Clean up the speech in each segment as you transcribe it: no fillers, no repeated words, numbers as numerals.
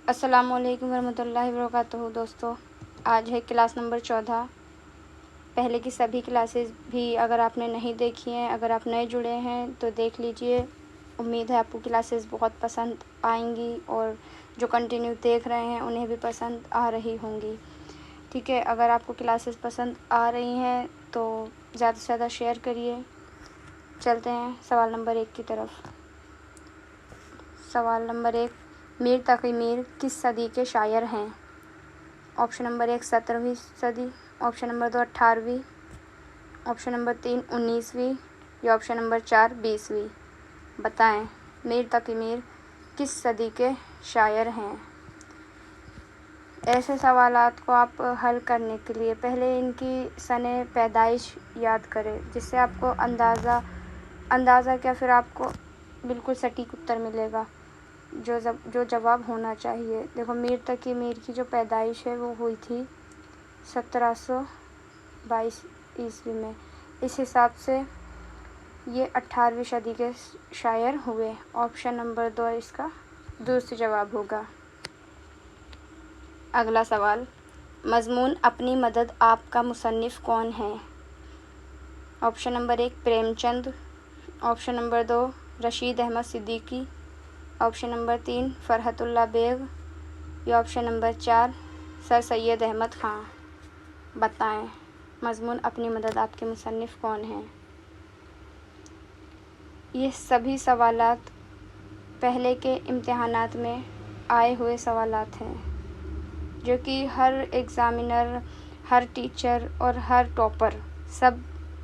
السلام علیکم ورحمۃ اللہ وبرکاتہ دوستو، آج ہے کلاس نمبر 14۔ پہلے کی سبھی کلاسز بھی اگر آپ نے نہیں دیکھی ہیں، اگر آپ نئے جڑے ہیں تو دیکھ لیجئے۔ امید ہے آپ کو کلاسز بہت پسند آئیں گی اور جو کنٹینیو دیکھ رہے ہیں انہیں بھی پسند آ رہی ہوں گی۔ ٹھیک ہے، اگر آپ کو کلاسز پسند آ رہی ہیں تو زیادہ سے زیادہ شیئر کریے۔ چلتے ہیں سوال نمبر 1 کی طرف۔ سوال نمبر 1، میر تقی میر کس صدی کے شاعر ہیں؟ آپشن نمبر 1 17ویں صدی، آپشن نمبر 2 18ویں، آپشن نمبر 3 19ویں یا آپشن نمبر 4 20ویں۔ بتائیں میر تقی میر کس صدی کے شاعر ہیں؟ ایسے سوالات کو آپ حل کرنے کے لیے پہلے ان کی سن پیدائش یاد کریں، جس سے آپ کو اندازہ کیا پھر آپ کو بالکل سٹیک اتر ملے گا جو جواب ہونا چاہیے۔ دیکھو، میر تقی میر کی جو پیدائش ہے وہ ہوئی تھی 1722 عیسوی میں۔ اس حساب سے یہ 18ویں صدی کے شاعر ہوئے۔ آپشن نمبر 2 اس کا درست جواب ہوگا۔ اگلا سوال، مضمون اپنی مدد آپ کا مصنف کون ہے؟ Option number 1 Prem Chand, option number 2 Rashid Ahmad Siddiqui, option number 3 Farhat Ullah Baig یا option number 4 sir Syed Ahmad Khan. بتائیں مضمون اپنی مدد آپ کے مصنف کون ہیں؟ یہ سبھی سوالات پہلے کے امتحانات میں آئے ہوئے سوالات ہیں، جو کہ ہر ایگزامینر، ہر ٹیچر اور ہر ٹاپر سب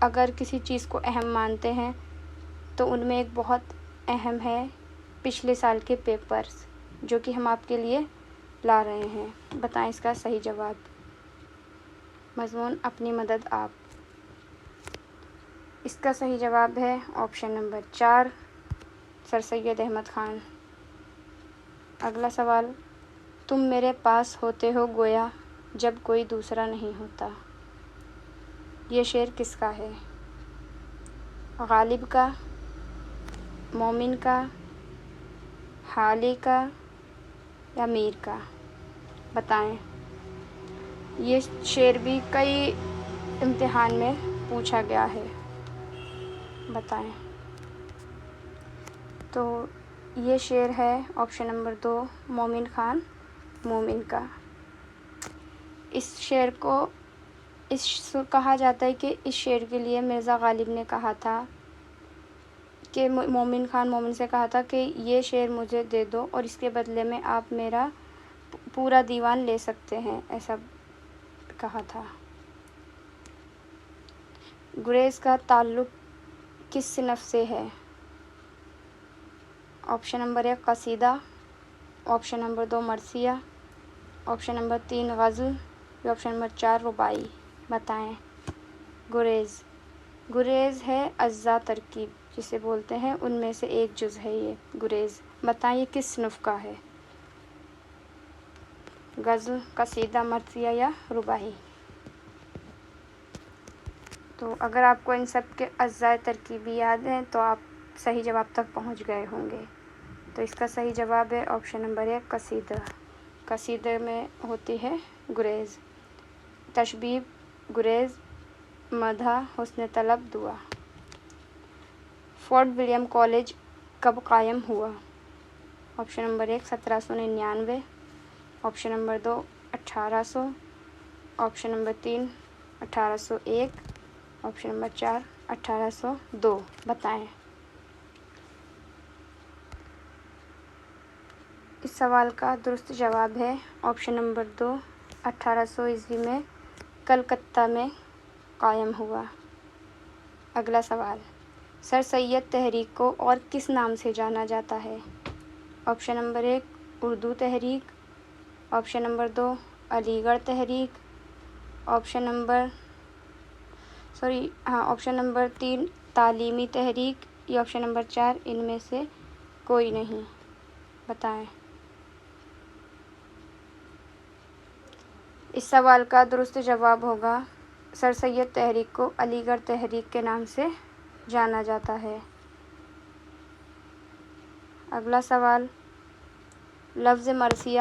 اگر کسی چیز کو اہم مانتے ہیں تو ان میں ایک بہت اہم ہے پچھلے سال کے پیپرز، جو کہ ہم آپ کے لیے لا رہے ہیں۔ بتائیں اس کا صحیح جواب۔ مضمون اپنی مدد آپ۔ اس کا صحیح جواب ہے option number 4 sir Syed Ahmad Khan. اگلا سوال، تم میرے پاس ہوتے ہو گویا جب کوئی دوسرا نہیں ہوتا۔ یہ شعر کس کا ہے؟ غالب کا، مومن کا، حالی کا یا میر کا؟ بتائیں۔ یہ شعر بھی کئی امتحان میں پوچھا گیا ہے۔ بتائیں۔ تو یہ شعر ہے آپشن نمبر 2 مومن خان مومن کا۔ اس شعر کو کہا جاتا ہے کہ اس شعر کے لیے مرزا غالب نے کہا تھا کہ مومن خان مومن سے کہا تھا کہ یہ شعر مجھے دے دو اور اس کے بدلے میں آپ میرا پورا دیوان لے سکتے ہیں، ایسا کہا تھا۔ گریز کا تعلق کس صنف سے ہے؟ آپشن نمبر 1 قصیدہ، آپشن نمبر 2 مرثیہ، آپشن نمبر 3 غزل یا آپشن نمبر 4 رباعی۔ بتائیں۔ گریز ہے اجزا ترکیب جسے بولتے ہیں، ان میں سے ایک جز ہے یہ گریز۔ بتائیں یہ کس صنف کا ہے؟ غزل، قصیدہ، مرثیہ یا رباعی؟ تو اگر آپ کو ان سب کے اجزاء ترکیبی یاد ہیں تو آپ صحیح جواب تک پہنچ گئے ہوں گے۔ تو اس کا صحیح جواب ہے آپشن نمبر 1 قصیدہ۔ قصیدے میں ہوتی ہے گریز، تشبیب گریز، مدح حسن طلب دعا۔ فورٹ ولیم کالج کب قائم ہوا؟ Option number 1 1799، option number 2 1800، option number 3 1801، option number 4 1802۔ بتائیں۔ اس سوال کا درست جواب ہے آپشن نمبر 2 1800 عیسوی میں کلکتہ میں قائم ہوا۔ اگلا سوال، سر سید تحریک کو اور کس نام سے جانا جاتا ہے؟ آپشن نمبر 1 اردو تحریک، آپشن نمبر 2 علی گڑھ تحریک، آپشن نمبر 3 تعلیمی تحریک یا آپشن نمبر 4 ان میں سے کوئی نہیں۔ بتائیں۔ اس سوال کا درست جواب ہوگا سر سید تحریک کو علی گڑھ تحریک کے نام سے جانا جاتا ہے۔ اگلا سوال، لفظ مرثیہ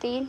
3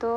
2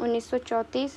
1934,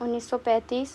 1935,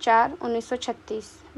4 1936।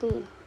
3